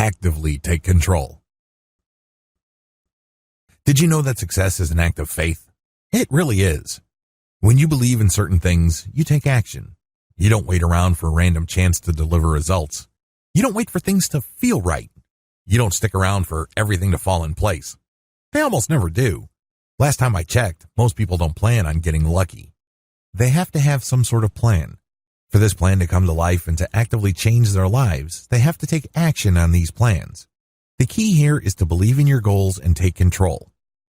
actively take control. Did you know that success is an act of faith? It really is. When you believe in certain things, you take action. You don't wait around for a random chance to deliver results. You don't wait for things to feel right. You don't stick around for everything to fall in place. They almost never do. Last time I checked, most people don't plan on getting lucky. They have to have some sort of plan. For this plan to come to life and to actively change their lives, they have to take action on these plans. The key here is to believe in your goals and take control.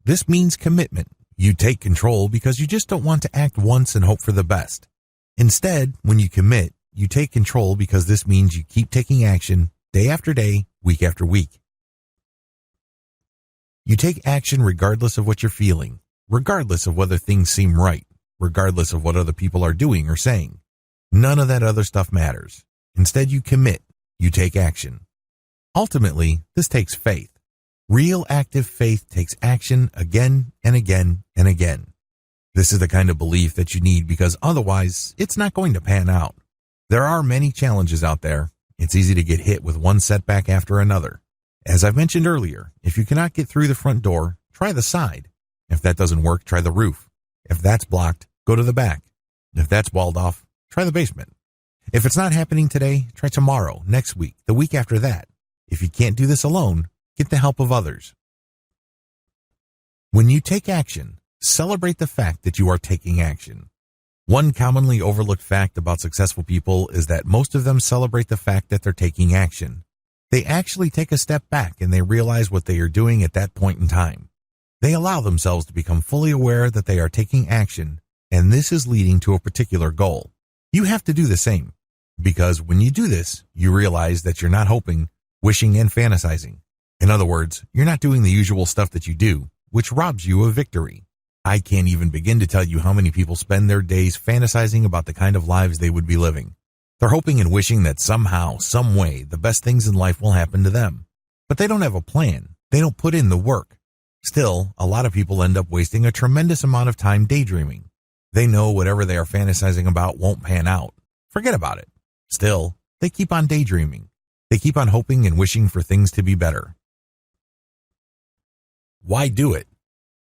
This means commitment. You take control because you just don't want to act once and hope for the best. Instead, when you commit, you take control because this means you keep taking action day after day, week after week. You take action regardless of what you're feeling, regardless of whether things seem right, regardless of what other people are doing or saying. None of that other stuff matters. Instead, you commit. You take action. Ultimately, this takes faith. Real active faith takes action again and again and again. This is the kind of belief that you need because otherwise, it's not going to pan out. There are many challenges out there. It's easy to get hit with one setback after another. As I've mentioned earlier, if you cannot get through the front door, try the side. If that doesn't work, try the roof. If that's blocked, go to the back. If that's walled off, try the basement. If it's not happening today, try tomorrow, next week, the week after that. If you can't do this alone, get the help of others. When you take action, celebrate the fact that you are taking action. One commonly overlooked fact about successful people is that most of them celebrate the fact that they're taking action. They actually take a step back and they realize what they are doing at that point in time. They allow themselves to become fully aware that they are taking action, and this is leading to a particular goal. You have to do the same, because when you do this, you realize that you're not hoping, wishing, and fantasizing. In other words, you're not doing the usual stuff that you do, which robs you of victory. I can't even begin to tell you how many people spend their days fantasizing about the kind of lives they would be living. They're hoping and wishing that somehow, some way, the best things in life will happen to them. But they don't have a plan. They don't put in the work. Still, a lot of people end up wasting a tremendous amount of time daydreaming. They know whatever they are fantasizing about won't pan out. Forget about it. Still, they keep on daydreaming. They keep on hoping and wishing for things to be better. Why do it?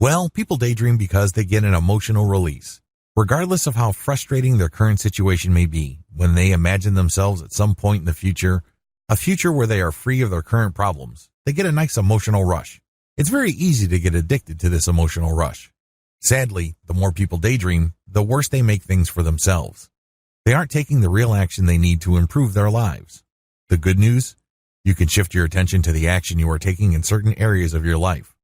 Well, people daydream because they get an emotional release. Regardless of how frustrating their current situation may be, when they imagine themselves at some point in the future, a future where they are free of their current problems, they get a nice emotional rush. It's very easy to get addicted to this emotional rush. Sadly, the more people daydream, the worse they make things for themselves. They aren't taking the real action they need to improve their lives. The good news? You can shift your attention to the action you are taking in certain areas of your life.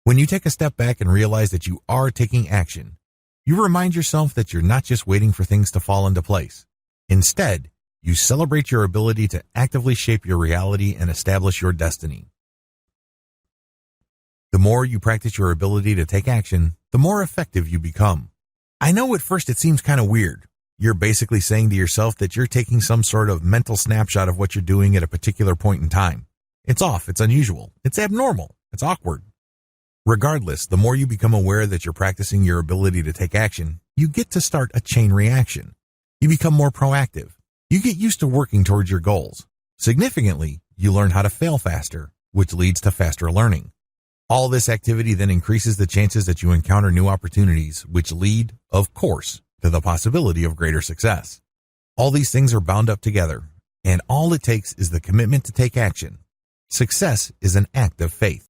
When you take a step back and realize that you are taking action, you remind yourself that you're not just waiting for things to fall into place. Instead, you celebrate your ability to actively shape your reality and establish your destiny. The more you practice your ability to take action, the more effective you become. I know at first it seems kind of weird. You're basically saying to yourself that you're taking some sort of mental snapshot of what you're doing at a particular point in time. It's off, it's unusual, it's abnormal, it's awkward. Regardless, the more you become aware that you're practicing your ability to take action, you get to start a chain reaction. You become more proactive. You get used to working towards your goals. Significantly, you learn how to fail faster, which leads to faster learning. All this activity then increases the chances that you encounter new opportunities, which lead, of course, to the possibility of greater success. All these things are bound up together, and all it takes is the commitment to take action. Success is an act of faith.